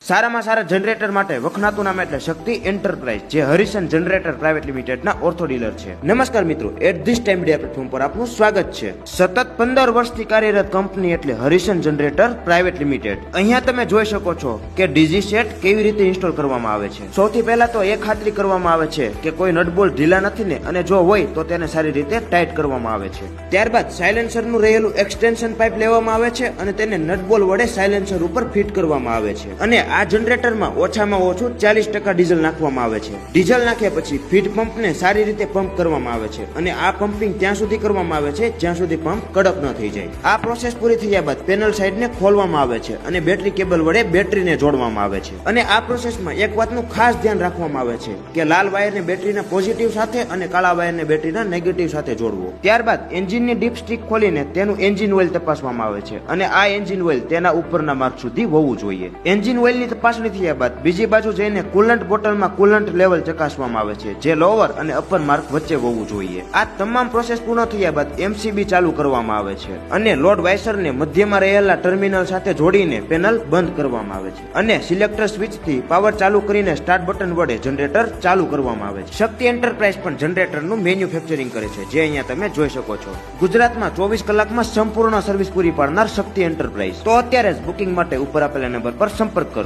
સારામાં સારા જનરેટર માટે વખણાતું નામ એટલે શક્તિ એન્ટરપ્રાઇઝ, જે હરિસન જનરેટર પ્રાઇવેટ લિમિટેડના ઓર્થો ડીલર છે. નમસ્કાર મિત્રો, at this time media platform પર આપનું સ્વાગત છે. સતત 15 વર્ષથી કાર્યરત કંપની એટલે હરિસન જનરેટર પ્રાઇવેટ લિમિટેડ. અહીંયા તમે જોઈ શકો છો કે ડીજી સેટ કેવી રીતે ઇન્સ્ટોલ કરવામાં આવે છે. સૌથી પહેલા તો એ ખાતરી કરવામાં આવે છે કે કોઈ નટબોલ્ટ ઢીલા નથી ને, અને જો હોય તો તેને સારી રીતે ટાઈટ કરવામાં આવે છે. ત્યારબાદ સાયલેન્સરનું રહેલું એક્સટેન્શન પાઇપ લેવામાં આવે છે અને તેને નટબોલ વડે સાયલેન્સર ઉપર ફિટ કરવામાં આવે છે. અને આ જનરેટરમાં ઓછામાં ઓછું 40% ડીઝલ નાખવામાં આવે છે. ડીઝલ નાખ્યા પછી ફીડ પંપને સારી રીતે પંપ કરવામાં આવે છે અને આ પંપિંગ ત્યાં સુધી કરવામાં આવે છે જ્યાં સુધી પંપ કડક ન થઈ જાય. આ પ્રોસેસ પૂરી થયા બાદ પેનલ સાઈડને ખોલવામાં આવે છે અને બેટરી કેબલ વડે બેટરીને જોડવામાં આવે છે. અને આ પ્રોસેસમાં એક વાતનું ખાસ ધ્યાન રાખવામાં આવે છે કે લાલ વાયરને બેટરીના પોઝિટિવ સાથે અને કાળા વાયરને બેટરીના નેગેટિવ સાથે જોડવો. ત્યારબાદ એન્જિનની ડીપ સ્ટીક ખોલીને તેનું એન્જિન ઓઇલ તપાસવામાં આવે છે અને આ એન્જિન ઓઇલ તેના ઉપરના માર્ક સુધી હોવું જોઈએ. એન્જિન ઓઇલની તપાસણી થયા બાદ બીજી બાજુ જઈને કુલન્ટ બોટલમાં કુલન્ટ લેવલ ચકાસવામાં આવે છે, જે લોઅર અને અપર માર્ક વચ્ચે હોવું જોઈએ. આ તમામ પ્રોસેસ પૂર્ણ થયા બાદ એમસીબી ચાલુ કરવામાં આવે છે અને લોડ વાઇસરને મધ્યમાં રહેલા ટર્મિનલ સાથે જોડીને પેનલ બંધ કરવામાં આવે છે અને સિલેક્ટર સ્વિચથી પાવર ચાલુ કરીને સ્ટાર્ટ બટન વડે જનરેટર ચાલુ કરવામાં આવે છે. શક્તિ એન્ટરપ્રાઇઝ પણ જનરેટરનું મેન્યુફેક્ચરિંગ કરે છે, જે અહીંયા તમે જોઈ શકો છો. ગુજરાતમાં 24 કલાકમાં સંપૂર્ણ સર્વિસ પૂરી પાડનાર શક્તિ એન્ટરપ્રાઇઝ. તો અત્યારે જ બુકિંગ માટે ઉપર આપેલા નંબર પર સંપર્ક કરો.